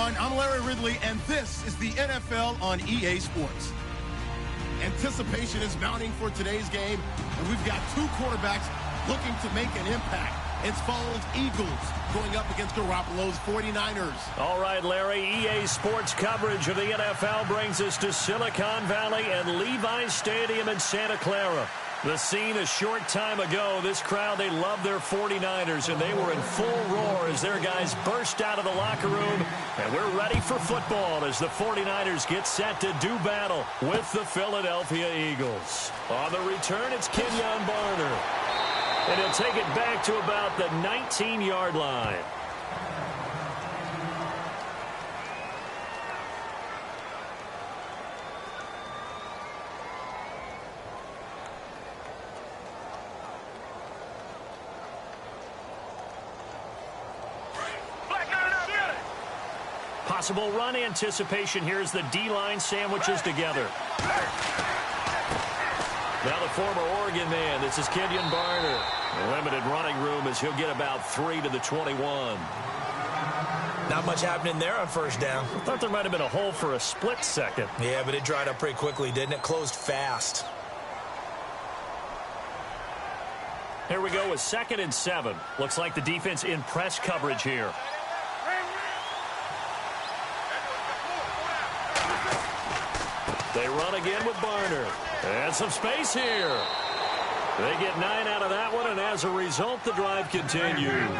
everyone. I'm Larry Ridley, and this is the NFL on EA Sports. Anticipation is mounting for today's game, and we've got two quarterbacks looking to make an impact. It's Foles Eagles going up against Garoppolo's 49ers. All right, Larry, EA Sports coverage of the NFL brings us to Silicon Valley and Levi's Stadium in Santa Clara. The scene a short time ago, this crowd, they love their 49ers, and they were in full roar as their guys burst out of the locker room. And we're ready for football as the 49ers get set to do battle with the Philadelphia Eagles. On the return, it's Kenyon Barner. And he'll take it back to about the 19-yard line. Possible run anticipation here as the D-line sandwiches together. Now the former Oregon man, this is Kenyon Barner. Limited running room as he'll get about 3 to the 21. Not much happening there on first down. I thought there might have been a hole for a split second. Yeah, but it dried up pretty quickly, didn't it? Closed fast. Here we go with 2nd and 7. Looks like the defense in press coverage here. They run again with Barner. And some space here. They get 9 out of that one, and as a result, the drive continues.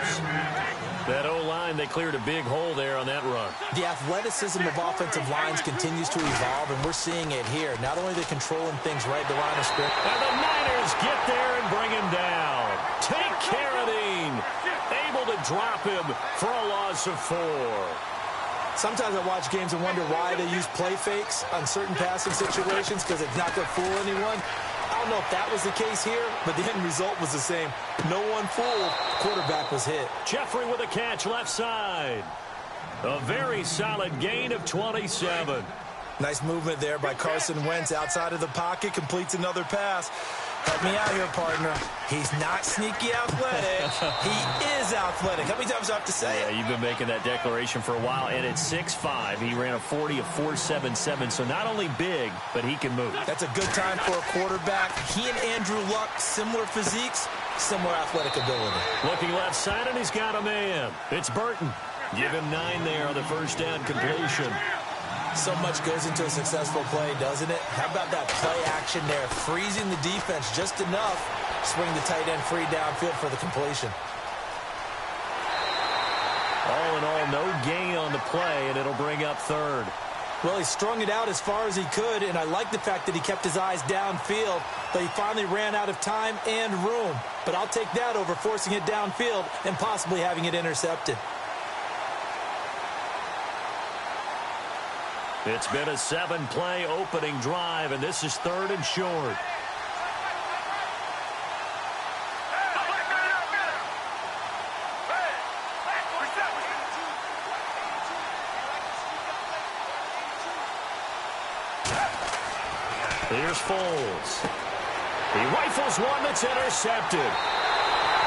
That O-line, they cleared a big hole there on that run. The athleticism of offensive lines continues to evolve, and we're seeing it here. Not only they're controlling things right at the line of scrimmage. And the Niners get there and bring him down. Take Carradine. Able to drop him for a loss of 4. Sometimes I watch games and wonder why they use play fakes on certain passing situations because it's not going to fool anyone. I don't know if that was the case here, but the end result was the same. No one fooled. Quarterback was hit. Jeffrey with a catch left side. A very solid gain of 27. Nice movement there by Carson Wentz outside of the pocket. Completes another pass. Help me out here, partner. He's not sneaky athletic. He is athletic. How many times do I have to say it? You've been making that declaration for a while, and at 6'5", he ran a 40 of 4.77, so not only big, but he can move. That's a good time for a quarterback. He and Andrew Luck, similar physiques, similar athletic ability. Looking left side, and he's got a man. It's Burton. Give him 9 there on the first down completion. So much goes into a successful play, doesn't it? How about that play action there? Freezing the defense just enough. Swing the tight end free downfield for the completion. All in all, no gain on the play, and it'll bring up 3rd. Well, he strung it out as far as he could, and I like the fact that he kept his eyes downfield, but he finally ran out of time and room. But I'll take that over forcing it downfield and possibly having it intercepted. It's been a 7-play opening drive, and this is 3rd and short. Here's Foles. He rifles one that's intercepted.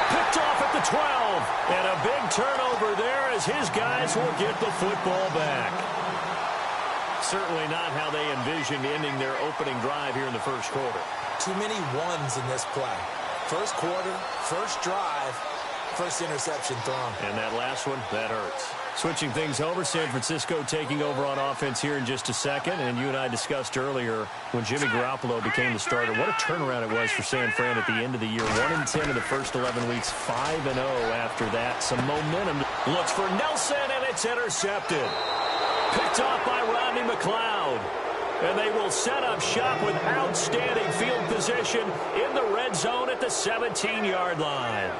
Picked off at the 12. And a big turnover there as his guys will get the football back. Certainly not how they envisioned ending their opening drive here in the first quarter. Too many ones in this play. First quarter, first drive, first interception thrown. And that last one, that hurts. Switching things over, San Francisco taking over on offense here in just a second. And you and I discussed earlier when Jimmy Garoppolo became the starter, what a turnaround it was for San Fran at the end of the year. 1-10 in the first 11 weeks, 5-0 after that. Some momentum. Looks for Nelson, and it's intercepted. Picked off by Rodney McLeod. And they will set up shop with outstanding field position in the red zone at the 17-yard line.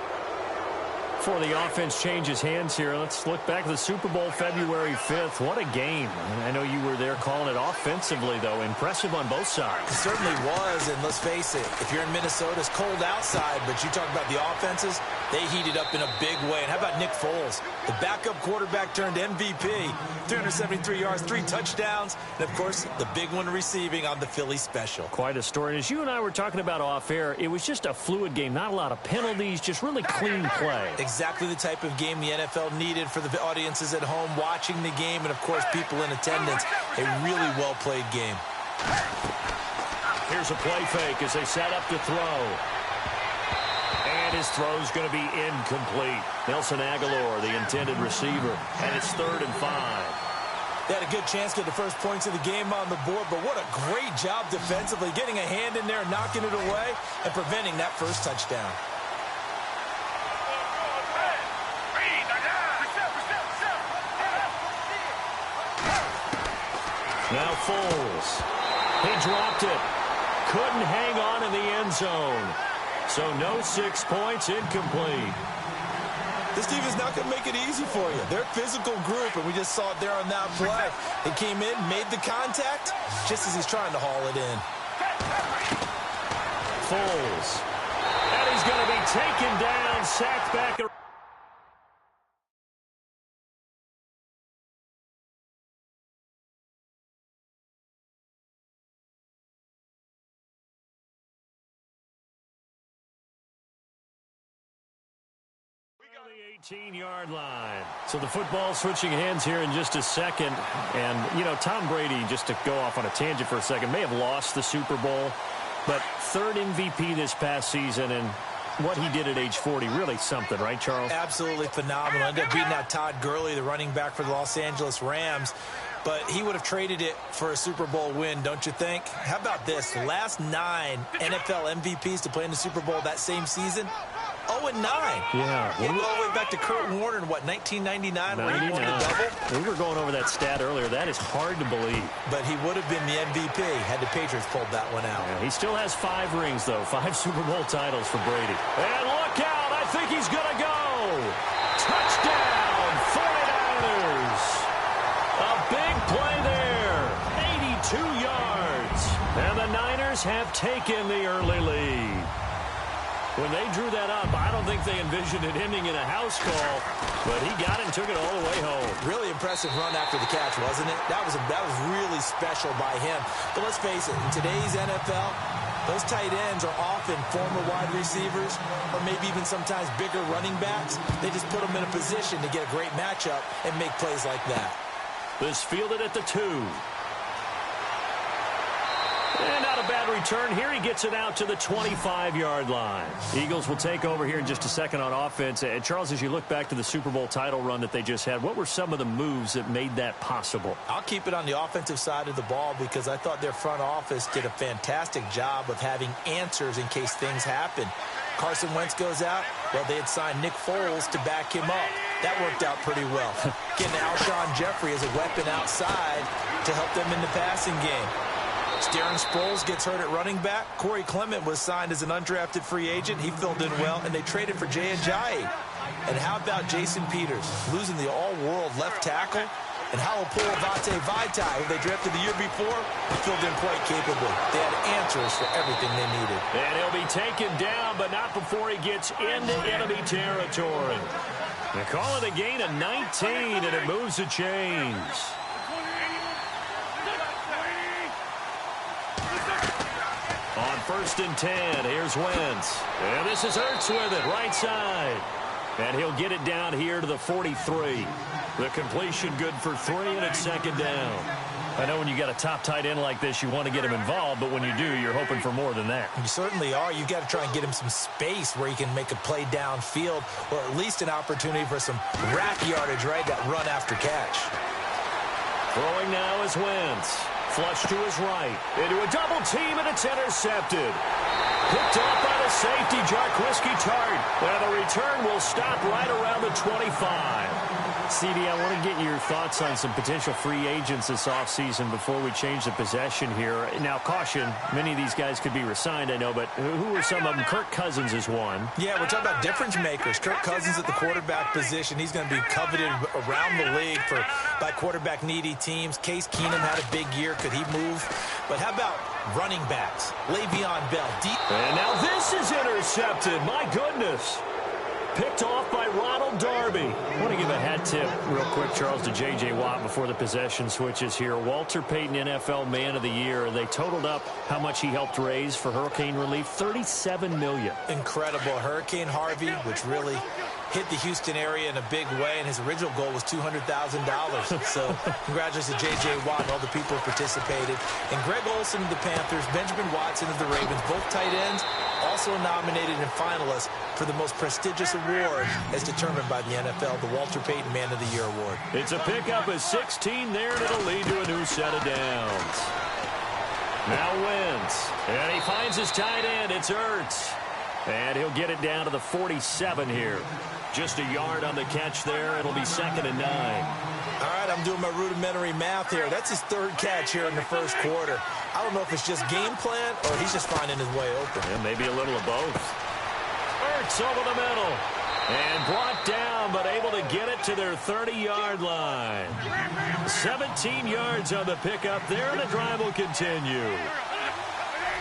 Before the offense changes hands here, let's look back to the Super Bowl February 5th. What a game. I know you were there calling it offensively, though. Impressive on both sides. It certainly was, and let's face it, if you're in Minnesota, it's cold outside, but you talk about the offenses, they heated up in a big way. And how about Nick Foles? The backup quarterback turned MVP, 373 yards, 3 touchdowns, and, of course, the big one receiving on the Philly special. Quite a story. And as you and I were talking about off air, it was just a fluid game. Not a lot of penalties, just really clean play. exactly the type of game the NFL needed for the audiences at home watching the game and, of course, people in attendance. A really well-played game. Here's a play fake as they set up to throw. And his throw's going to be incomplete. Nelson Aguilar, the intended receiver, and it's 3rd and 5. They had a good chance to get the first points of the game on the board, but what a great job defensively, getting a hand in there, knocking it away, and preventing that first touchdown. Now Foles. He dropped it. Couldn't hang on in the end zone. So no 6 points, incomplete. This team is not going to make it easy for you. They're a physical group, and we just saw it there on that play. They came in, made the contact, just as he's trying to haul it in. Foles. And he's going to be taken down, sacked back. The 18-yard line. So the football switching hands here in just a second. And, you know, Tom Brady, just to go off on a tangent for a second, may have lost the Super Bowl, but 3rd MVP this past season, and what he did at age 40, really something, right, Charles? Absolutely phenomenal. Ended up beating out Todd Gurley, the running back for the Los Angeles Rams. But he would have traded it for a Super Bowl win, don't you think? How about this? The last 9 NFL MVPs to play in the Super Bowl that same season, 0-9. Yeah. We'll go all the way back to Kurt Warner in, what, 1999, where he won the double? We were going over that stat earlier. That is hard to believe. But he would have been the MVP had the Patriots pulled that one out. Yeah, he still has 5 rings, though. 5 Super Bowl titles for Brady. And look out. I think he's going to go. Touchdown, 49ers. A big play there. 82 yards. And the Niners have taken the early lead. When they drew that up, I don't think they envisioned it ending in a house call, but he got it and took it all the way home. Really impressive run after the catch, wasn't it? That was really special by him. But let's face it, in today's NFL, those tight ends are often former wide receivers or maybe even sometimes bigger running backs. They just put them in a position to get a great matchup and make plays like that. This fielded at the 2. And not a bad return here. He gets it out to the 25-yard line. Eagles will take over here in just a second on offense. And Charles, as you look back to the Super Bowl title run that they just had, what were some of the moves that made that possible? I'll keep it on the offensive side of the ball because I thought their front office did a fantastic job of having answers in case things happen. Carson Wentz goes out. Well, they had signed Nick Foles to back him up. That worked out pretty well. Getting Alshon Jeffrey as a weapon outside to help them in the passing game. Darren Sproles gets hurt at running back. Corey Clement was signed as an undrafted free agent. He filled in well, and they traded for Jay Ajayi. And how about Jason Peters losing the all-world left tackle? And Halapoulivaati Vaitai, who they drafted the year before, filled in quite capably. They had answers for everything they needed. And he'll be taken down, but not before he gets into enemy territory. They call it a gain of 19, and it moves the chains. On 1st and 10, here's Wentz. And this is Ertz with it, right side. And he'll get it down here to the 43. The completion good for 3, and it's 2nd down. I know when you got a top tight end like this, you want to get him involved, but when you do, you're hoping for more than that. You certainly are. You've got to try and get him some space where he can make a play downfield, or at least an opportunity for some rack yardage, right? That run after catch. Throwing now is Wentz. Flush to his right. Into a double team, and it's intercepted. Picked off by the safety, Jarquiski Tart. And the return will stop right around the 25. CD, I want to get your thoughts on some potential free agents this offseason before we change the possession here. Now, caution, many of these guys could be resigned, I know, but who are some of them? Kirk Cousins is one. Yeah, we're talking about difference makers. Kirk Cousins at the quarterback position. He's going to be coveted around the league by quarterback-needy teams. Case Keenum had a big year. Could he move? But how about running backs? Le'Veon Bell. And now this is intercepted. My goodness. Picked off by Ronald Darby. I want to give a hat tip real quick, Charles, to J.J. Watt before the possession switches here. Walter Payton, NFL Man of the Year. They totaled up how much he helped raise for hurricane relief, $37 million. Incredible. Hurricane Harvey, which really hit the Houston area in a big way, and his original goal was $200,000. So congratulations to J.J. Watt and all the people who participated. And Greg Olsen of the Panthers, Benjamin Watson of the Ravens, both tight ends, also nominated and finalists for the most prestigious award as determined by the NFL, the Walter Payton Man of the Year Award. It's a pickup of 16 there, and it'll lead to a new set of downs. Now Wentz, and he finds his tight end. It's Ertz. And he'll get it down to the 47 here. Just a yard on the catch there. It'll be 2nd and 9. All right, I'm doing my rudimentary math here. That's his 3rd catch here in the first quarter. I don't know if it's just game plan or he's just finding his way open. Yeah, maybe a little of both. Ertz over the middle. And brought down, but able to get it to their 30-yard line. 17 yards on the pickup there, and the drive will continue.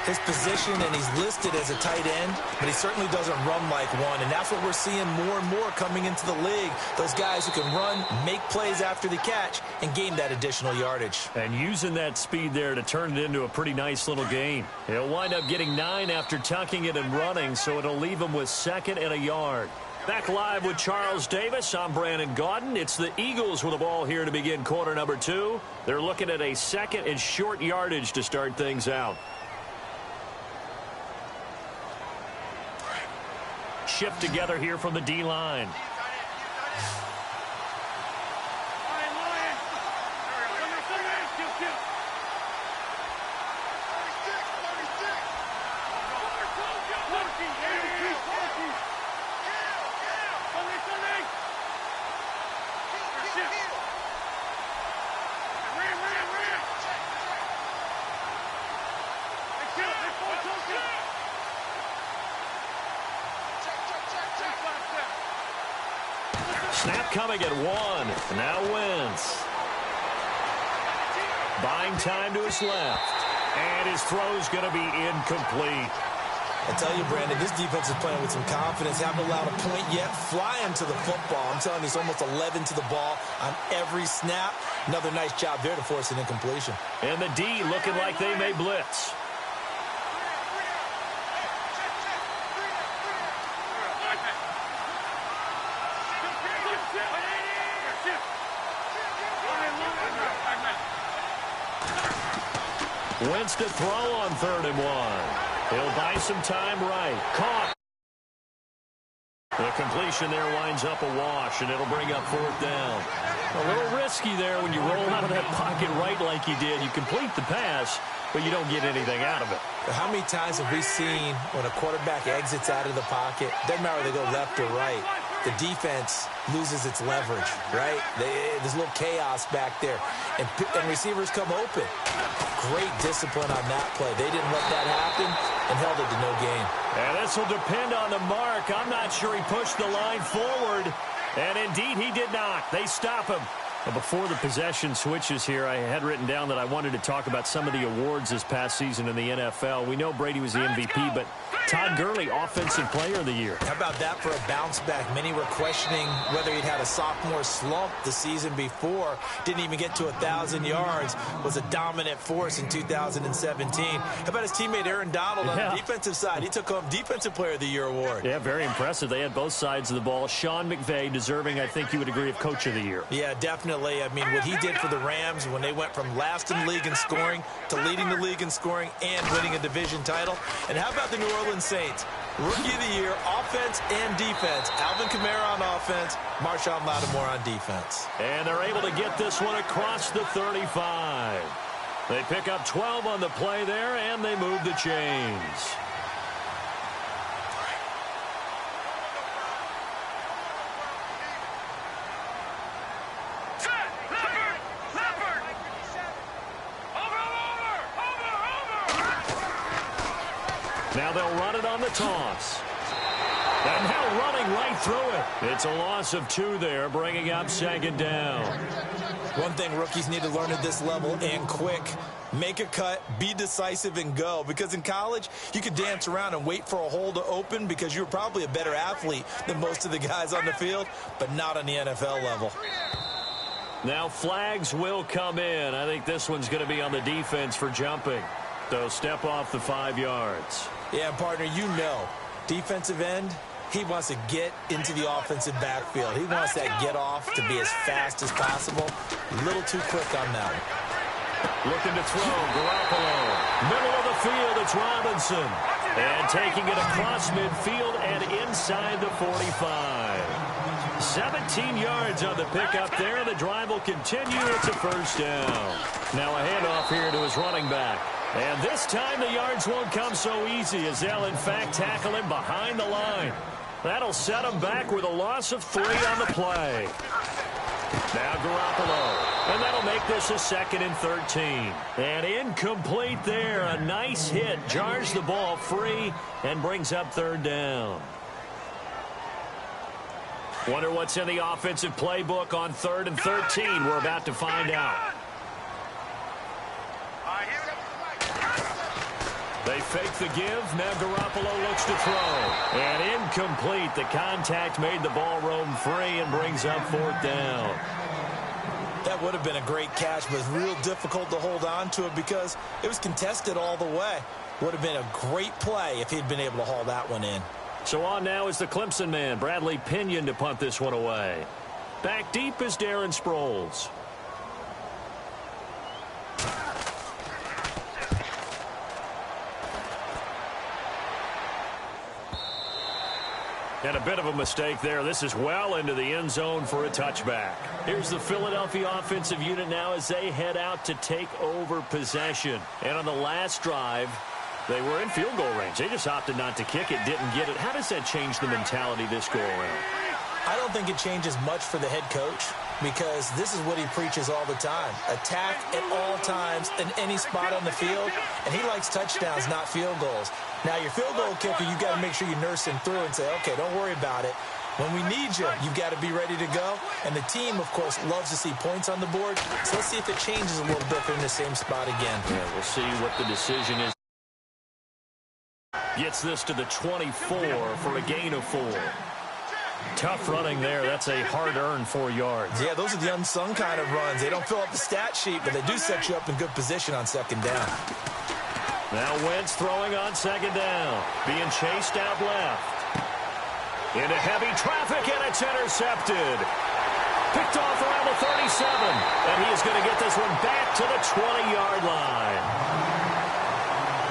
His position, and he's listed as a tight end, but he certainly doesn't run like one, and that's what we're seeing more and more coming into the league. Those guys who can run, make plays after the catch, and gain that additional yardage. And using that speed there to turn it into a pretty nice little gain. He'll wind up getting 9 after tucking it and running, so it'll leave him with 2nd and a yard. Back live with Charles Davis. I'm Brandon Gaudin. It's the Eagles with the ball here to begin quarter number 2. They're looking at a 2nd and short yardage to start things out. Shift together here from the D-line. Snap coming at 1. Now Wentz. Buying time to his left. And his throw's going to be incomplete. I tell you, Brandon, this defense is playing with some confidence. Haven't allowed a point yet. Flying to the football. I'm telling you, it's almost 11 to the ball on every snap. Another nice job there to force an incompletion. And the D looking like they may blitz. Wentz to throw on 3rd and 1. He'll buy some time right. Caught. The completion there winds up a wash, and it'll bring up 4th down. A little risky there when you roll out of that pocket right like you did. You complete the pass, but you don't get anything out of it. How many times have we seen when a quarterback exits out of the pocket, doesn't matter whether they go left or right, the defense loses its leverage, right? There's a little chaos back there, and receivers come open. Great discipline on that play. They didn't let that happen and held it to no gain. And this will depend on the mark. I'm not sure he pushed the line forward, and indeed he did not. They stop him. But before the possession switches here, I had written down that I wanted to talk about some of the awards this past season in the NFL. We know Brady was the MVP, but Todd Gurley, Offensive Player of the Year. How about that for a bounce back? Many were questioning whether he'd had a sophomore slump the season before. Didn't even get to 1,000 yards. Was a dominant force in 2017. How about his teammate Aaron Donald on the defensive side? He took home Defensive Player of the Year award. Yeah, very impressive. They had both sides of the ball. Sean McVay deserving, I think you would agree, of Coach of the Year. Yeah, definitely. I mean, what he did for the Rams when they went from last in the league in scoring to leading the league in scoring and winning a division title. And how about the New Orleans Saints? Rookie of the Year, offense and defense. Alvin Kamara on offense, Marshawn Lattimore on defense. And they're able to get this one across the 35. They pick up 12 on the play there, and they move the chains. Now they'll run it on the toss. And now running right through it. It's a loss of 2 there, bringing up 2nd down. One thing rookies need to learn at this level, and quick, make a cut, be decisive, and go. Because in college, you could dance around and wait for a hole to open because you're probably a better athlete than most of the guys on the field, but not on the NFL level. Now flags will come in. I think this one's going to be on the defense for jumping. They'll step off the 5 yards. Yeah, partner, you know, defensive end, He wants to get into the offensive backfield. He wants that get off to be as fast as possible. A little too quick on that one. Looking to throw, Garoppolo. Middle of the field, it's Robinson. And taking it across midfield and inside the 45. 17 yards on the pickup there. The drive will continue. It's a first down. Now a handoff here to his running back. And this time the yards won't come so easy as they'll, in fact, tackle him behind the line. That'll set him back with a loss of 3 on the play. Now Garoppolo. And that'll make this a 2nd and 13. And incomplete there. A nice hit. Jars the ball free and brings up 3rd down. Wonder what's in the offensive playbook on 3rd and 13. We're about to find out. They fake the give. Now Garoppolo looks to throw. And incomplete. The contact made the ball roam free and brings up 4th down. That would have been a great catch, but it's real difficult to hold on to it because it was contested all the way. Would have been a great play if he'd been able to haul that one in. So on now is the Clemson man, Bradley Pinion, to punt this one away. Back deep is Darren Sproles. And a bit of a mistake there. This is well into the end zone for a touchback. Here's the Philadelphia offensive unit now as they head out to take over possession. And on the last drive, they were in field goal range. They just opted not to kick it, didn't get it. How does that change the mentality this go around? I don't think it changes much for the head coach because this is what he preaches all the time. Attack at all times in any spot on the field, and he likes touchdowns, not field goals. Now, your field goal kicker, you've got to make sure you nurse him through and say, okay, don't worry about it. When we need you, you've got to be ready to go. And the team, of course, loves to see points on the board. So let's see if it changes a little bit. They're in the same spot again. Yeah, we'll see what the decision is. Gets this to the 24 for a gain of 4. Tough running there. That's a hard-earned 4 yards. Yeah, those are the unsung kind of runs. They don't fill up the stat sheet, but they do set you up in good position on 2nd down. Now Wentz throwing on 2nd down. Being chased out left. Into heavy traffic, and it's intercepted. Picked off around the 37. And he is going to get this one back to the 20-yard line.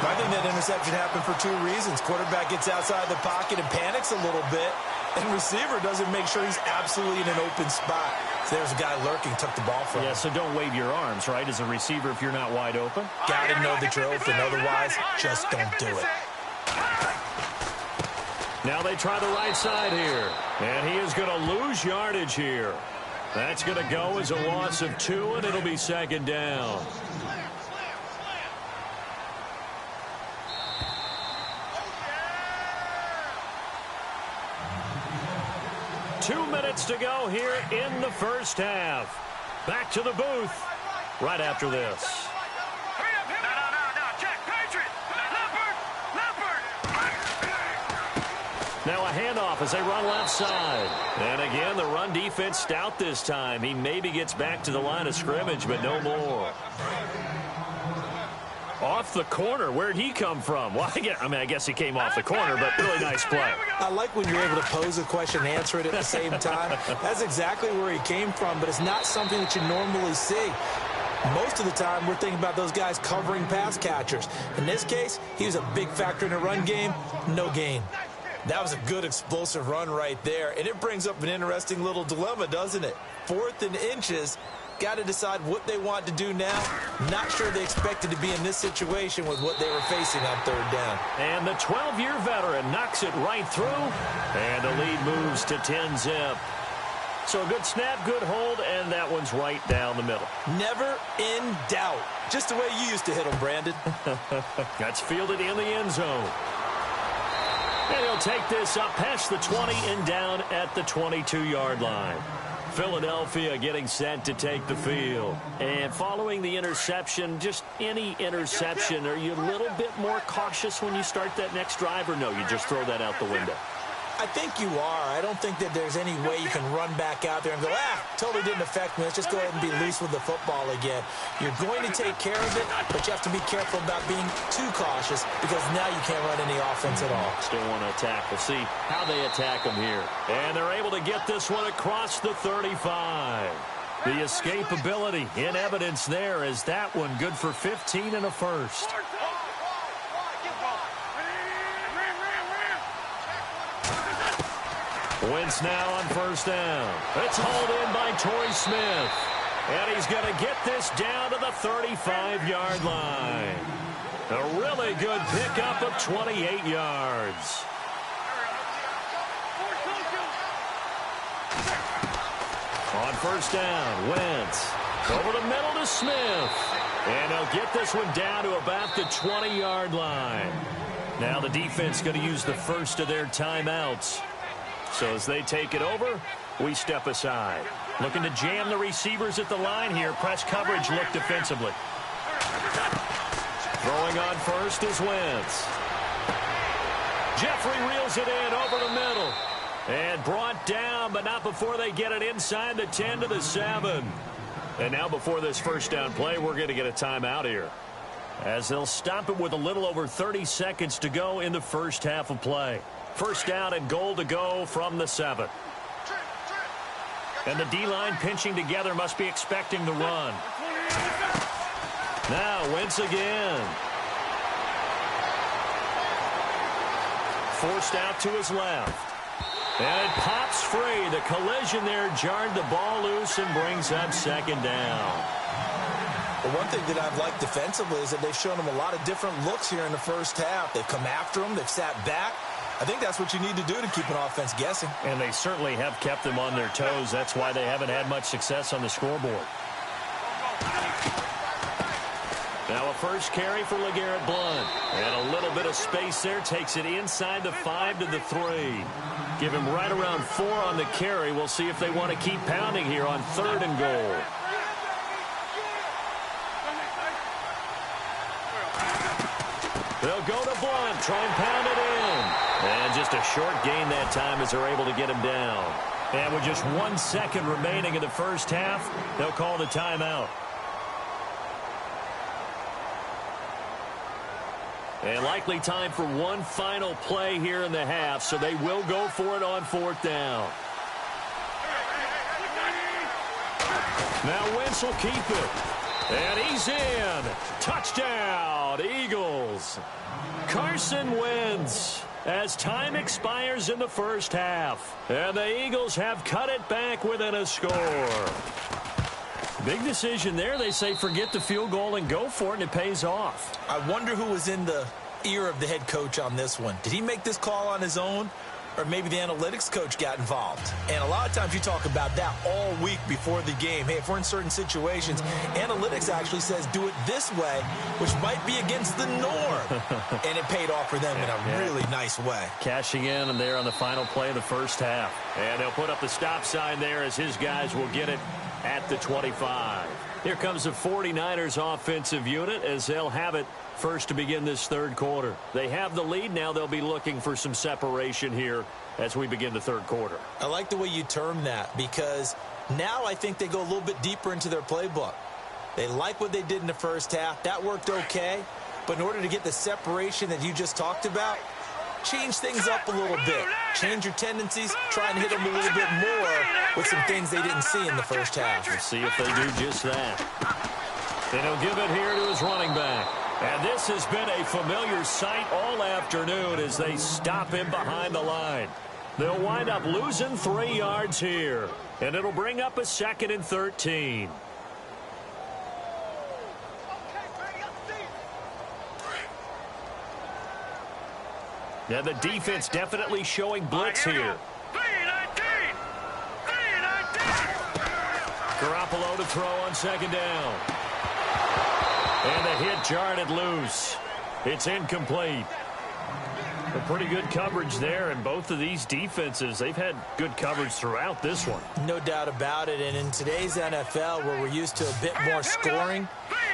I think that interception happened for 2 reasons. Quarterback gets outside the pocket and panics a little bit. And receiver doesn't make sure he's absolutely in an open spot. So there's a guy lurking, took the ball from him. Yeah, so don't wave your arms, right, as a receiver if you're not wide open. Got to know that you're open. Otherwise, just don't do it. Now they try the right side here. And he is going to lose yardage here. That's going to go as a loss of 2, and it'll be 2nd down. Two minutes to go here in the first half. Back to the booth right after this. Now a handoff as they run left side. And again, the run defense stout this time. He maybe gets back to the line of scrimmage, but no more. Off the corner. Where'd he come from? Well, I guess he came off the corner, but really nice play. I like when you're able to pose a question and answer it at the same time. That's exactly where he came from, but it's not something that you normally see. Most of the time, we're thinking about those guys covering pass catchers. In this case, he was a big factor in the run game. No gain. That was a good explosive run right there, and it brings up an interesting little dilemma, doesn't it? 4th and inches. Got to decide what they want to do now. Not sure they expected to be in this situation with what they were facing on 3rd down. And the 12-year veteran knocks it right through. And the lead moves to 10-zip. So a good snap, good hold, and that one's right down the middle. Never in doubt. Just the way you used to hit them, Brandon. That's fielded in the end zone. And he'll take this up past the 20 and down at the 22-yard line. Philadelphia getting set to take the field. And following the interception, just any interception, are you a little bit more cautious when you start that next drive, or no, you just throw that out the window? I think you are. I don't think that there's any way you can run back out there and go, totally didn't affect me. Let's just go ahead and be loose with the football again. You're going to take care of it, but you have to be careful about being too cautious because now you can't run any offense at all. Still want to attack. We'll see how they attack them here. And they're able to get this one across the 35. The escapability in evidence there as that one good for 15 and a first. Wentz now on first down. It's hauled in by Torrey Smith. And he's going to get this down to the 35-yard line. A really good pickup of 28 yards. On first down, Wentz. Over the middle to Smith. And they'll get this one down to about the 20-yard line. Now the defense going to use the first of their timeouts. So as they take it over, we step aside. Looking to jam the receivers at the line here. Press coverage look defensively. Throwing on first is Wentz. Jeffrey reels it in over the middle. And brought down, but not before they get it inside the 10 to the 7. And now before this first down play, we're going to get a timeout here, as they'll stop it with a little over 30 seconds to go in the first half of play. First down and goal to go from the 7. And the D-line pinching together must be expecting the run. Now Wentz again. Forced out to his left. And it pops free. The collision there jarred the ball loose and brings up second down. Well, one thing that I've liked defensively is that they've shown them a lot of different looks here in the first half. They've come after them. They've sat back. I think that's what you need to do to keep an offense guessing. And they certainly have kept them on their toes. That's why they haven't had much success on the scoreboard. Now a first carry for LeGarrette Blount. And a little bit of space there. Takes it inside the 5 to the 3. Give him right around 4 on the carry. We'll see if they want to keep pounding here on 3rd and goal. They'll go to Blount. Try and pound it in. And just a short gain that time as they're able to get him down. And with just 1 second remaining in the first half, they'll call the timeout. And likely time for one final play here in the half, so they will go for it on 4th down. Now Wentz will keep it. And he's in. Touchdown, Eagles. Carson Wentz as time expires in the first half. And the Eagles have cut it back within a score. Big decision there. They say forget the field goal and go for it, and it pays off. I wonder who was in the ear of the head coach on this one. Did he make this call on his own? Or maybe the analytics coach got involved. And a lot of times you talk about that all week before the game. Hey, if we're in certain situations, analytics actually says do it this way, which might be against the norm. And it paid off for them in a really nice way. Cashing in and there on the final play of the first half. And they'll put up the stop sign there as his guys will get it at the 25. Here comes the 49ers offensive unit as they'll have it first to begin this third quarter. They have the lead. Now they'll be looking for some separation here as we begin the third quarter. I like the way you term that because now I think they go a little bit deeper into their playbook. They like what they did in the first half. That worked okay. But in order to get the separation that you just talked about, change things up a little bit. Change your tendencies. Try and hit them a little bit more with some things they didn't see in the first half. We'll see if they do just that. And he'll give it here to his running back. And this has been a familiar sight all afternoon as they stop him behind the line. They'll wind up losing 3 yards here. And it'll bring up a 2nd and 13. Now the defense definitely showing blitz here. Garoppolo to throw on 2nd down. And the hit jarred it loose. It's incomplete. A pretty good coverage there, and both of these defenses, they've had good coverage throughout this one. No doubt about it, and in today's NFL, where we're used to a bit more scoring,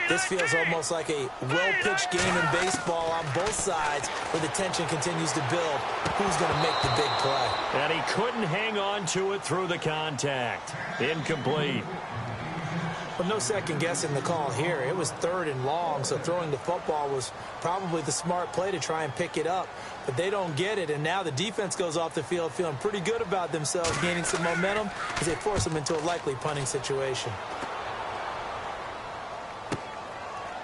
This feels almost like a well-pitched game in baseball on both sides where the tension continues to build. Who's going to make the big play? And he couldn't hang on to it through the contact. Incomplete. But no second guessing the call here. It was 3rd and long, so throwing the football was probably the smart play to try and pick it up. But they don't get it, and now the defense goes off the field feeling pretty good about themselves, gaining some momentum as they force them into a likely punting situation.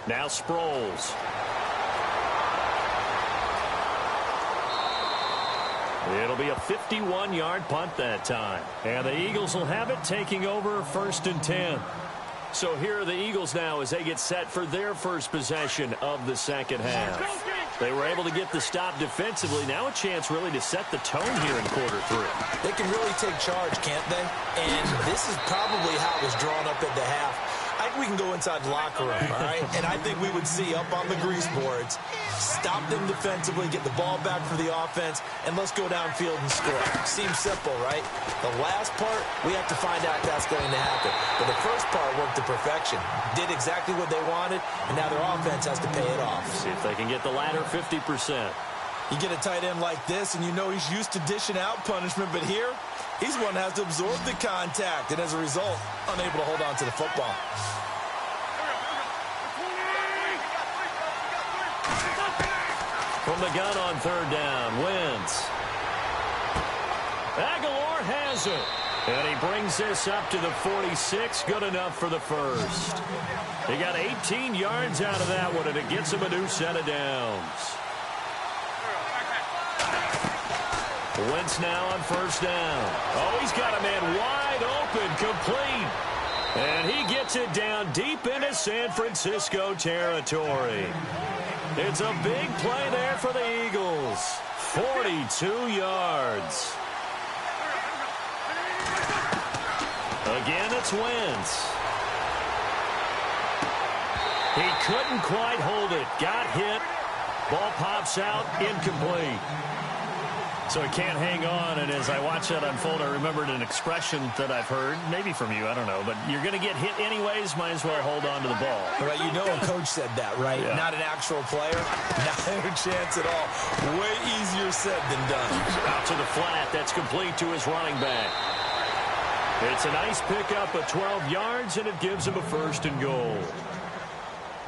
Now Sproles. It'll be a 51-yard punt that time. And the Eagles will have it, taking over 1st and 10. So here are the Eagles now as they get set for their first possession of the second half. They were able to get the stop defensively. Now a chance really to set the tone here in quarter 3. They can really take charge, can't they? And this is probably how it was drawn up at the half. I think we can go inside the locker room, all right? And I think we would see up on the grease boards, stop them defensively, get the ball back for the offense, and let's go downfield and score. Seems simple, right? The last part, we have to find out if that's going to happen. But the first part worked to perfection. Did exactly what they wanted, and now their offense has to pay it off. See if they can get the latter 50%. You get a tight end like this, and you know he's used to dishing out punishment, but here, he's one that has to absorb the contact, and as a result, unable to hold on to the football. From the gun on 3rd down, Wentz. Aguilar has it. And he brings this up to the 46. Good enough for the first. He got 18 yards out of that one, and it gets him a new set of downs. Wentz now on 1st down. Oh, he's got a man wide open, complete. And he gets it down deep into San Francisco territory. It's a big play there for the Eagles. 42 yards. Again, it's Wentz. He couldn't quite hold it. Got hit. Ball pops out. Incomplete. So he can't hang on, and as I watch that unfold, I remembered an expression that I've heard, maybe from you, I don't know, but you're going to get hit anyways, might as well hold on to the ball. Right, you know a coach said that, right? Yeah. Not an actual player, not a chance at all. Way easier said than done. Out to the flat, that's complete to his running back. It's a nice pickup of 12 yards, and it gives him a 1st and goal.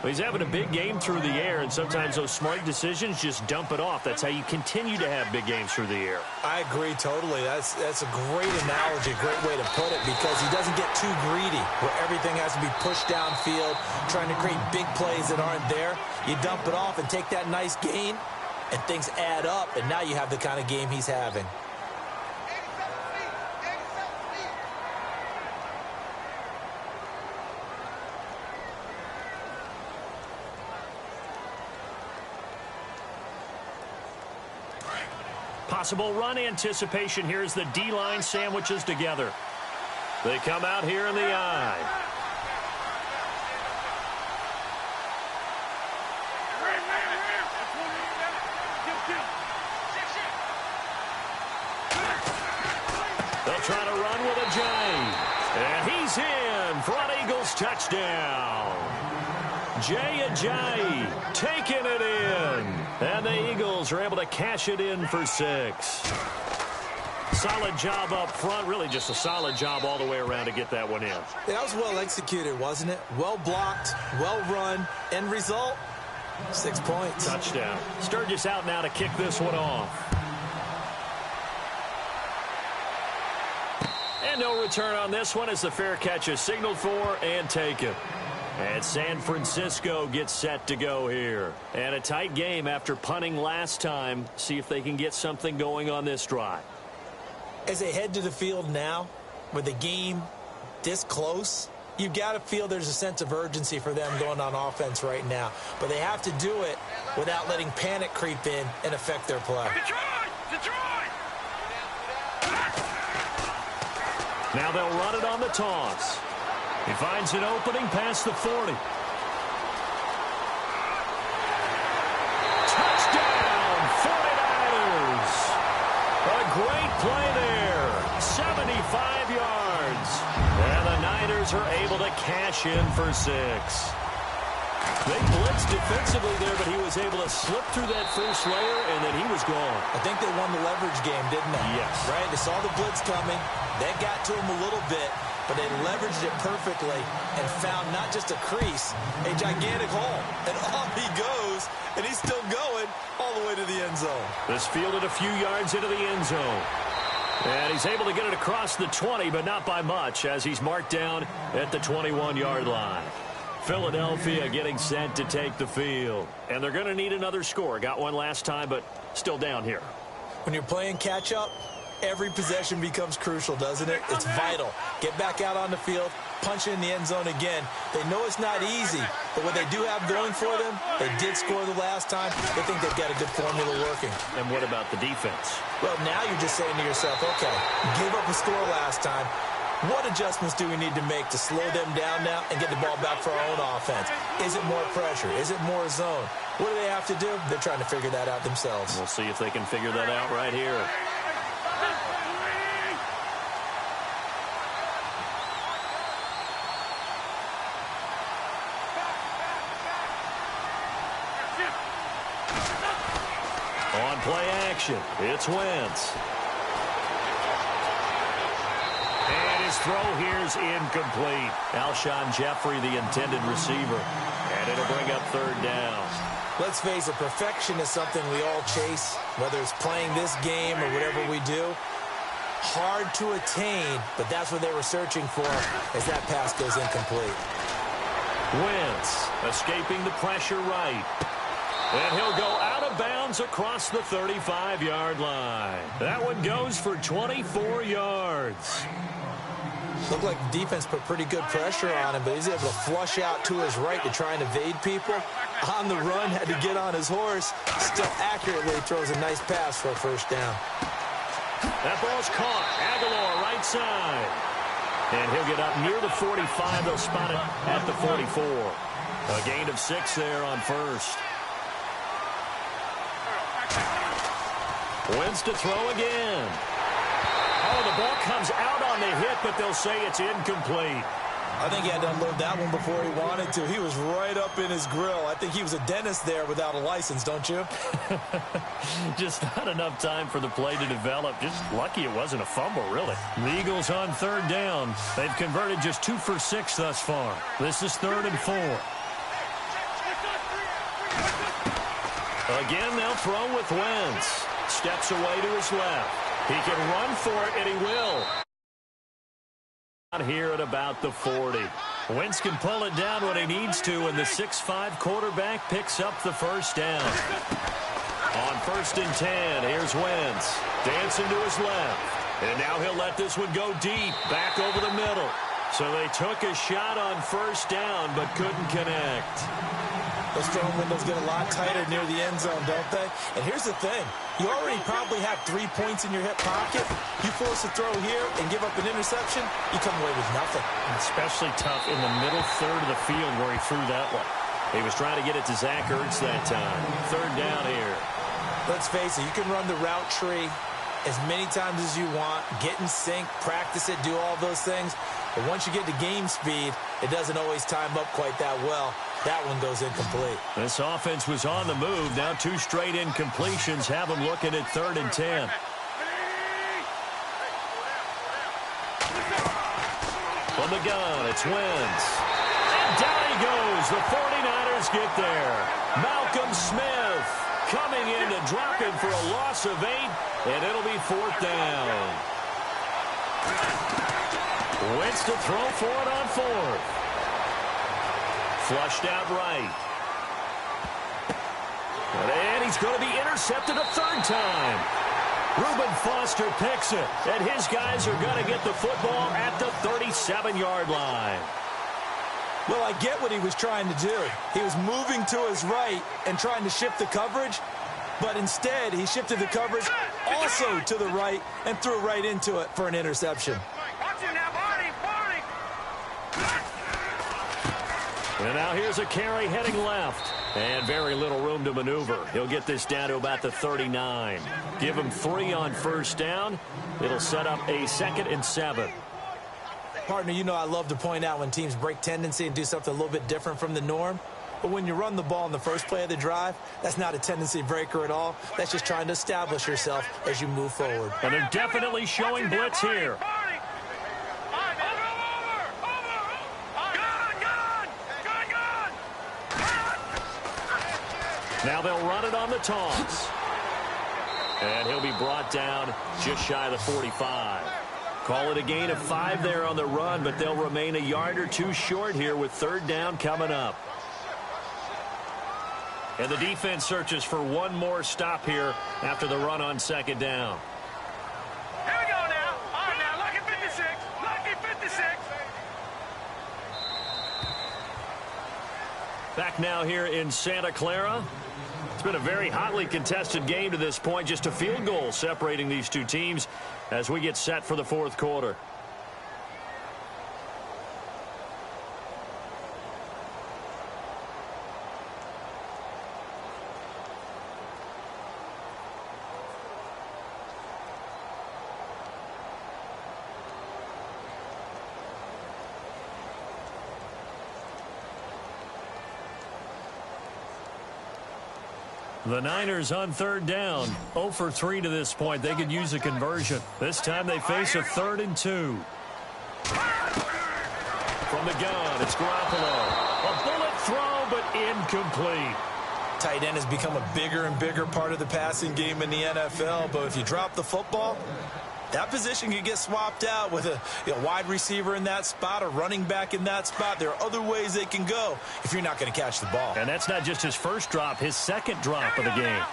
He's having a big game through the air, and sometimes those smart decisions just dump it off. That's how you continue to have big games through the air. I agree totally. That's a great analogy, a great way to put it, because he doesn't get too greedy where everything has to be pushed downfield, trying to create big plays that aren't there. You dump it off and take that nice gain, and things add up, and now you have the kind of game he's having. Possible run anticipation here as the D-line sandwiches together. They come out here in the I. They'll try to run with a J. And he's in. Front Eagles touchdown. Jay taking it in. And the Eagles are able to cash it in for 6. Solid job up front. Really just a solid job all the way around to get that one in. Yeah, that was well executed, wasn't it? Well blocked, well run. End result, 6 points. Touchdown. Sturgis out now to kick this one off. And no return on this one as the fair catch is signaled for and taken. And San Francisco gets set to go here. And a tight game after punting last time. See if they can get something going on this drive. As they head to the field now, with the game this close, you've got to feel there's a sense of urgency for them going on offense right now. But they have to do it without letting panic creep in and affect their play. Now they'll run it on the toss. He finds an opening past the 40. Touchdown, 49ers. A great play there. 75 yards. And the Niners are able to cash in for 6. They blitzed defensively there, but he was able to slip through that first layer, and then he was gone. I think they won the leverage game, didn't they? Yes. Right? They saw the blitz coming. They got to him a little bit, but they leveraged it perfectly and found not just a crease, a gigantic hole. And off he goes, and he's still going all the way to the end zone. This fielded a few yards into the end zone. And he's able to get it across the 20, but not by much, as he's marked down at the 21-yard line. Philadelphia getting set to take the field. And they're going to need another score. Got one last time, but still down here. When you're playing catch-up, every possession becomes crucial, doesn't it? It's vital. Get back out on the field, punch it in the end zone again. They know it's not easy, but what they do have going for them, they did score the last time. They think they've got a good formula working. And what about the defense? Well, now you're just saying to yourself, okay, give up a score last time. What adjustments do we need to make to slow them down now and get the ball back for our own offense? Is it more pressure? Is it more zone? What do they have to do? They're trying to figure that out themselves. We'll see if they can figure that out right here. On play action, it's Wentz. And his throw here's incomplete. Alshon Jeffrey, the intended receiver. And it'll bring up third down. Let's face it, perfection is something we all chase, whether it's playing this game or whatever we do. Hard to attain, but that's what they were searching for as that pass goes incomplete. Wentz escaping the pressure right. And he'll go out of bounds across the 35-yard line. That one goes for 24 yards. Looked like the defense put pretty good pressure on him, but he's able to flush out to his right to try and evade people. On the run, had to get on his horse. Still accurately throws a nice pass for a first down. That ball's caught. Aguilar right side. And he'll get up near the 45. They'll spot it at the 44. A gain of 6 there on first. Wentz to throw again. Oh, the ball comes out on the hit, but they'll say it's incomplete. I think he had to unload that one before he wanted to. He was right up in his grill. I think he was a dentist there without a license, don't you? Just not enough time for the play to develop. Just lucky it wasn't a fumble, really. The Eagles on third down. They've converted just 2 for 6 thus far. This is 3rd and 4. Again, they'll throw with Wentz. Steps away to his left. He can run for it, and he will. Here at about the 40. Wentz can pull it down when he needs to, and the 6'5" quarterback picks up the first down. On 1st and 10, here's Wentz. Dancing to his left. And now he'll let this one go deep, back over the middle. So they took a shot on first down, but couldn't connect. Those throwing windows get a lot tighter near the end zone, don't they? And here's the thing. You already probably have 3 points in your hip pocket. You force a throw here and give up an interception, you come away with nothing. Especially tough in the middle third of the field where he threw that one. He was trying to get it to Zach Ertz that time. 3rd down here. Let's face it, you can run the route tree as many times as you want, get in sync, practice it, do all those things. But once you get to game speed, it doesn't always time up quite that well. That one goes incomplete. This offense was on the move. Now 2 straight incompletions have them looking at 3rd and 10. From the gun, it's Wentz. And down he goes. The 49ers get there. Malcolm Smith coming in to drop him for a loss of 8, and it'll be 4th down. Wentz to throw for it on 4th. Flushed out right. And he's going to be intercepted a 3rd time. Reuben Foster picks it, and his guys are going to get the football at the 37-yard line. Well, I get what he was trying to do. He was moving to his right and trying to shift the coverage, but instead he shifted the coverage also to the right and threw right into it for an interception. And now here's a carry heading left. And very little room to maneuver. He'll get this down to about the 39. Give him 3 on first down. It'll set up a 2nd and 7. Partner, you know I love to point out when teams break tendency and do something a little bit different from the norm. But when you run the ball in the first play of the drive, that's not a tendency breaker at all. That's just trying to establish yourself as you move forward. And they're definitely showing blitz here. Now they'll run it on the taunts. And he'll be brought down just shy of the 45. Call it a gain of 5 there on the run, but they'll remain a yard or two short here with third down coming up. And the defense searches for one more stop here after the run on second down. Here we go now. All right, now, lucky 56. Lucky 56. Back now here in Santa Clara. It's been a very hotly contested game to this point. Just a field goal separating these two teams as we get set for the fourth quarter. The Niners on third down, 0 for 3 to this point. They could use a conversion. This time they face a 3rd and 2. From the gun, it's Garoppolo. A bullet throw, but incomplete. Tight end has become a bigger and bigger part of the passing game in the NFL, but if you drop the football, that position can get swapped out with a wide receiver in that spot, a running back in that spot. There are other ways they can go if you're not going to catch the ball. And that's not just his first drop, his second drop of the game.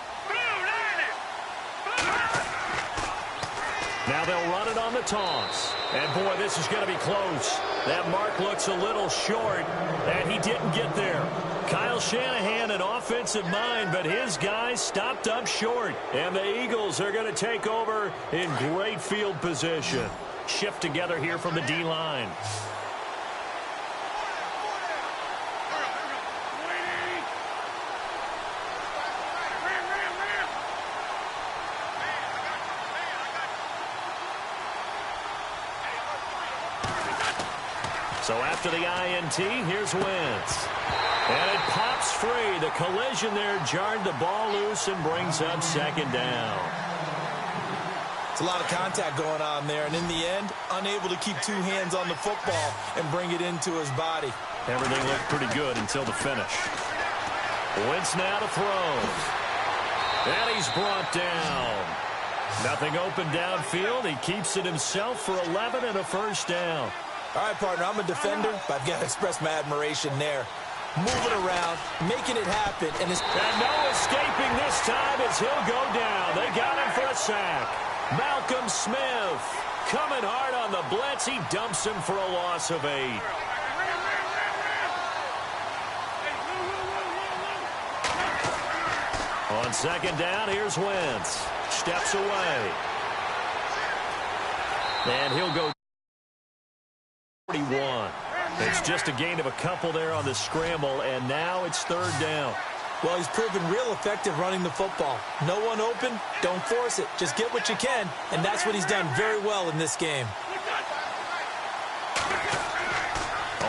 Now they'll run it on the taunts. And, boy, this is going to be close. That mark looks a little short, and he didn't get there. Kyle Shanahan, an offensive mind, but his guys stopped up short. And the Eagles are going to take over in great field position. Shift together here from the D-line. So after the INT, here's Wentz. And it pops free. The collision there jarred the ball loose and brings up second down. It's a lot of contact going on there, and in the end, unable to keep two hands on the football and bring it into his body. Everything looked pretty good until the finish. Wentz now to throw. And he's brought down. Nothing open downfield. He keeps it himself for 11 and a first down. All right, partner, I'm a defender, but I've got to express my admiration there. Moving around, making it happen. And no escaping this time as he'll go down. They got him for a sack. Malcolm Smith coming hard on the blitz. He dumps him for a loss of 8. On second down, here's Wentz. Steps away. And he'll go 41. It's just a gain of a couple there on the scramble, and now it's third down. Well, he's proven real effective running the football. No one open, don't force it. Just get what you can, and that's what he's done very well in this game.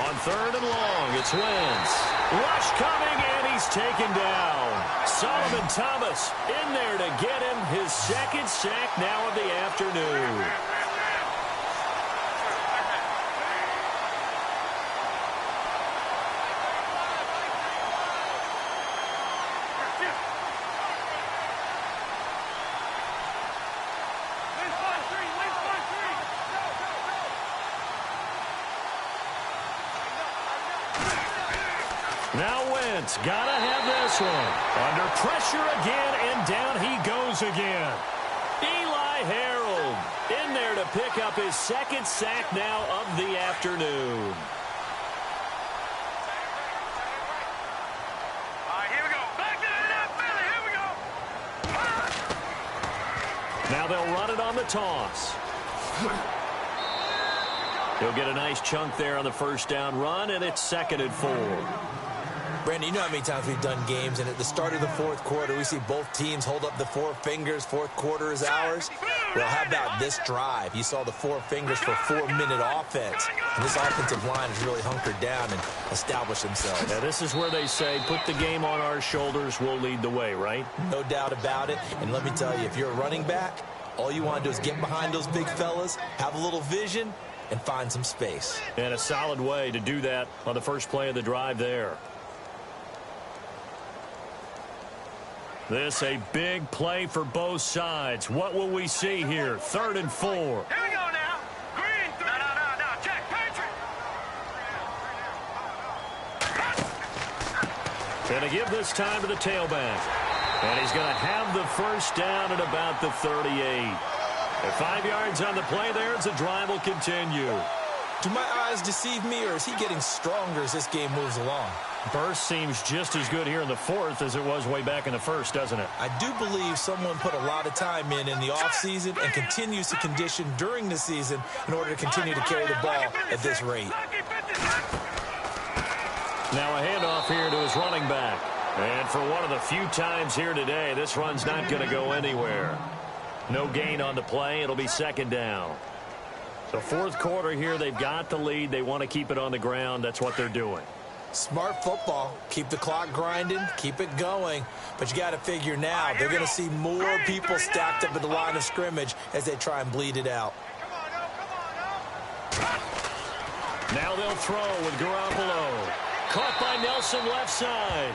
On third and long, it's Wentz. Rush coming, and he's taken down. Solomon Thomas in there to get him his second sack now of the afternoon. Now Wentz, gotta have this one. Under pressure again, and down he goes again. Eli Harold in there to pick up his second sack now of the afternoon. All right, here we go. Back to the net, Billy. Here we go. Now they'll run it on the toss. He'll get a nice chunk there on the first down run, and it's 2nd and 4. Brandon, you know how many times we've done games, and at the start of the fourth quarter, we see both teams hold up the four fingers. Fourth quarter is ours. Well, how about this drive? You saw the four fingers for 4-minute offense. And this offensive line has really hunkered down and established themselves. Now, this is where they say, put the game on our shoulders, we'll lead the way, right? No doubt about it. And let me tell you, if you're a running back, all you want to do is get behind those big fellas, have a little vision, and find some space. And a solid way to do that on the first play of the drive there. This a big play for both sides. What will we see here? 3rd and 4. Here we go now. Green. No. Jack Patrick. Going to give this time to the tailback. And he's going to have the first down at about the 38. At 5 yards on the play there as the drive will continue. Do my eyes deceive me, or is he getting stronger as this game moves along? Burst seems just as good here in the 4th as it was way back in the 1st, doesn't it? I do believe someone put a lot of time in the offseason and continues to condition during the season in order to continue to carry the ball at this rate. Now a handoff here to his running back. And for one of the few times here today, this run's not going to go anywhere. No gain on the play. It'll be 2nd down. The 4th quarter here, they've got the lead. They want to keep it on the ground. That's what they're doing. Smart football. Keep the clock grinding. Keep it going. But you got to figure now they're going to see more people stacked up at the line of scrimmage as they try and bleed it out. Now they'll throw with Garoppolo. Caught by Nelson left side.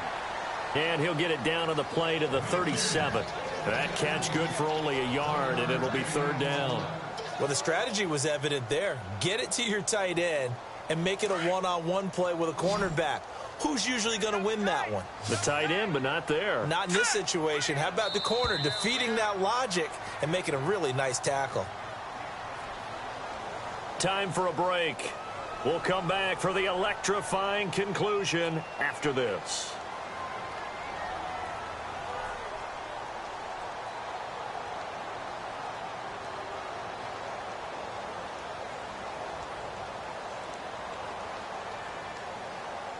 And he'll get it down on the play to the 37. That catch good for only a yard, and it'll be 3rd down. Well, the strategy was evident there. Get it to your tight end and make it a one-on-one play with a cornerback. Who's usually going to win that one? The tight end, but not there. Not in this situation. How about the corner defeating that logic and making a really nice tackle? Time for a break. We'll come back for the electrifying conclusion after this.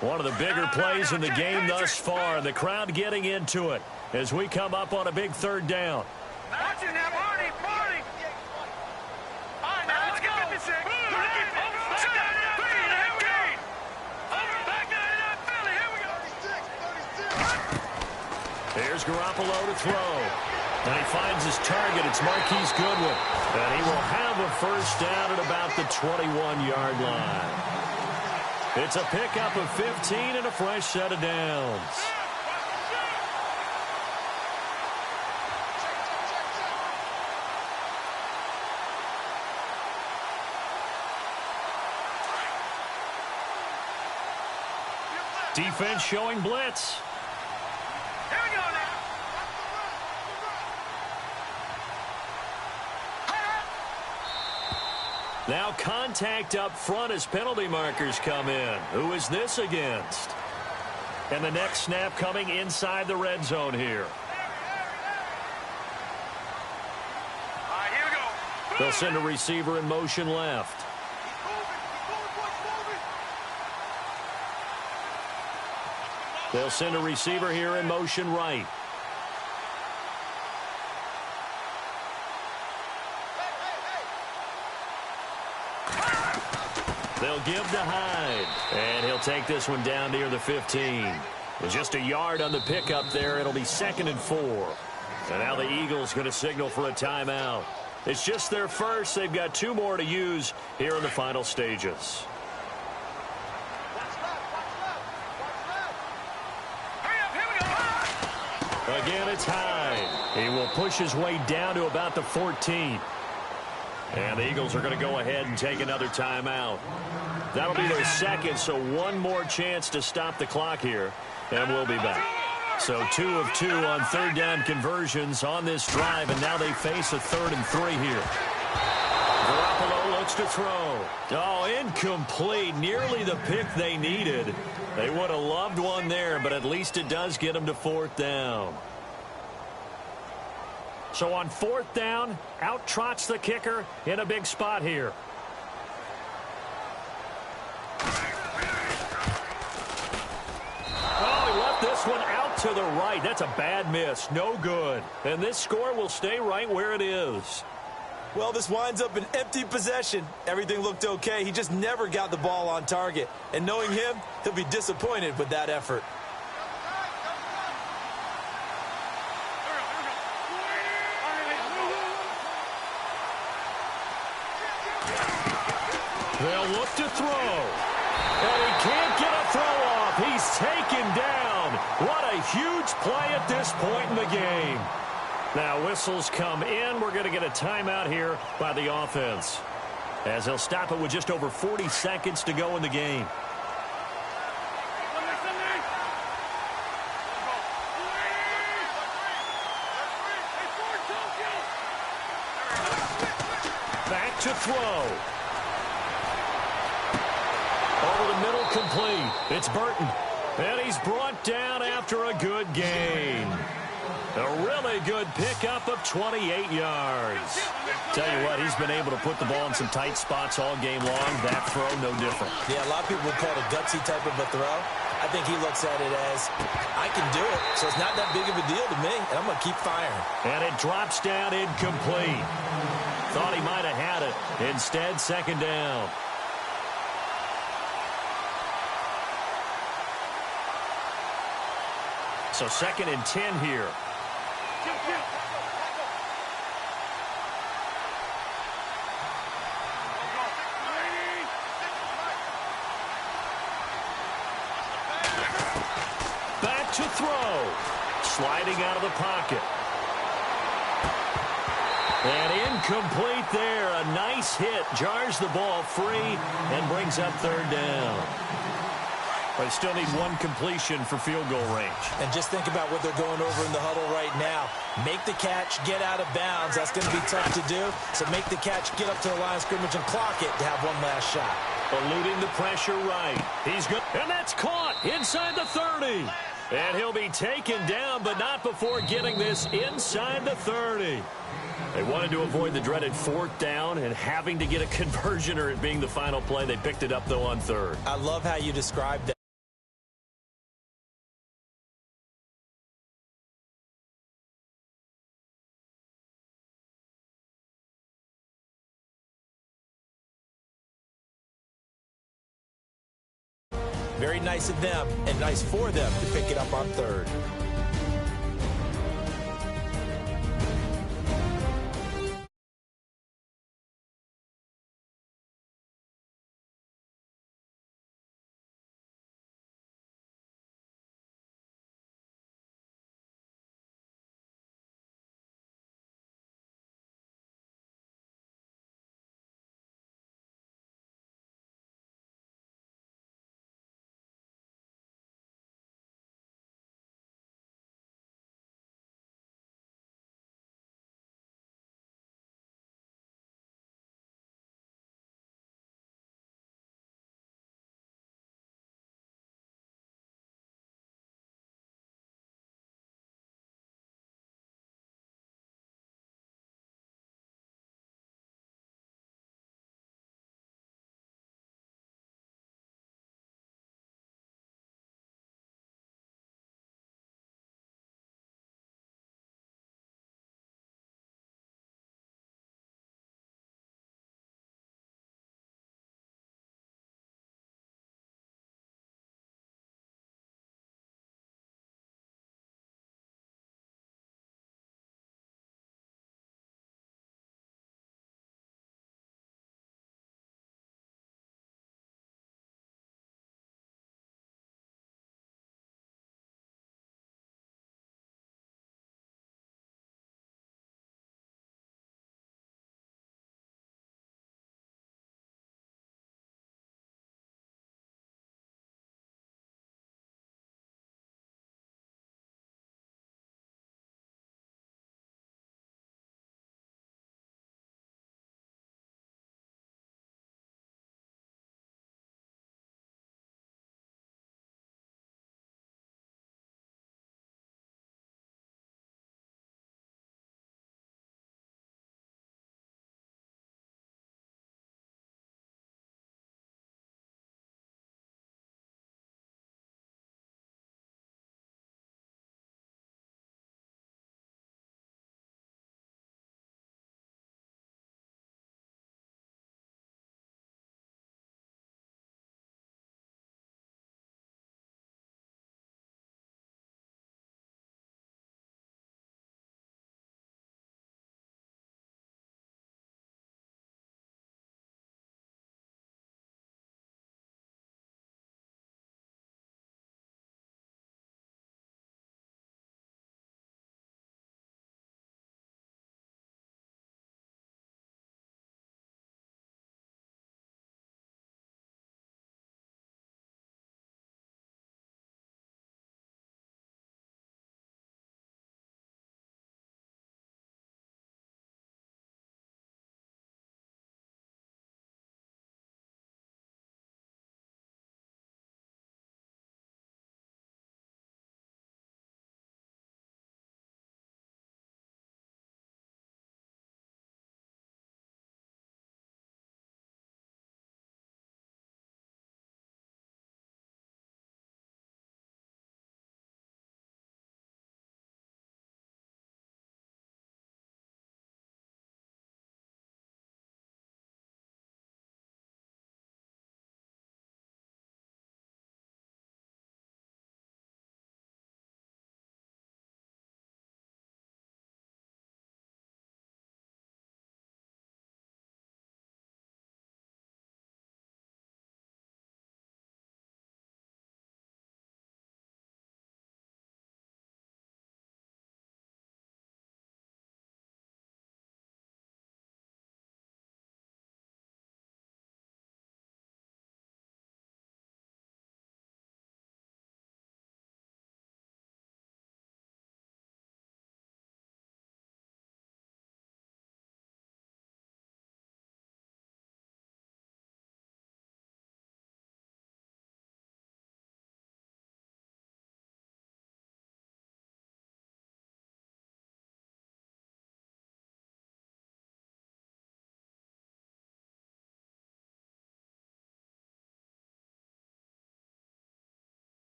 One of the bigger plays in the game thus far. The crowd getting into it as we come up on a big 3rd down. Watch it now, Barney. All right, now let's go. Here's Garoppolo to throw. And he finds his target. It's Marquise Goodwin. And he will have a first down at about the 21-yard line. It's a pickup of 15 and a fresh set of downs. Defense showing blitz. Here we go now. Now contact up front as penalty markers come in. Who is this against? And the next snap coming inside the red zone here. All right, here we go. They'll send a receiver in motion left. They'll send a receiver here in motion right. They'll give to Hyde. And he'll take this one down near the 15. With just a yard on the pickup there, it'll be 2nd and 4. And now the Eagles going to signal for a timeout. It's just their first. They've got 2 more to use here in the final stages. Again, it's Hyde. He will push his way down to about the 14. And the Eagles are going to go ahead and take another timeout. That'll be their 2nd, so one more chance to stop the clock here, and we'll be back. So 2 of 2 on 3rd down conversions on this drive, and now they face a 3rd and 3 here. Garoppolo looks to throw. Oh, incomplete. Nearly the pick they needed. They would have loved one there, but at least it does get them to 4th down. So on 4th down, out trots the kicker in a big spot here. Oh, he left this one out to the right. That's a bad miss. No good. And this score will stay right where it is. Well, this winds up an empty possession. Everything looked okay. He just never got the ball on target. And knowing him, he'll be disappointed with that effort. They'll look to throw. And he can't get a throw off. He's taken down. What a huge play at this point in the game. Now whistles come in. We're going to get a timeout here by the offense, as they'll stop it with just over 40 seconds to go in the game. Back to throw. Over the middle, complete. It's Burton. And he's brought down after a good gain. A really good pickup of 28 yards. Tell you what, he's been able to put the ball in some tight spots all game long. That throw, no different. Yeah, a lot of people would call it a gutsy type of a throw. I think he looks at it as, I can do it, so it's not that big of a deal to me, and I'm going to keep firing. And it drops down incomplete. Thought he might have had it. Instead, second down. So 2nd and 10 here. Back to throw. Sliding out of the pocket. And incomplete there. A nice hit. Jars the ball free and brings up 3rd down. They still need one completion for field goal range. And just think about what they're going over in the huddle right now. Make the catch, get out of bounds. That's going to be tough to do. So make the catch, get up to the line of scrimmage, and clock it to have one last shot. Eluding the pressure right. He's good. And that's caught inside the 30. And he'll be taken down, but not before getting this inside the 30. They wanted to avoid the dreaded 4th down and having to get a conversion or it being the final play. They picked it up, though, on 3rd. I love how you described that. Very nice of them and nice for them to pick it up on 3rd.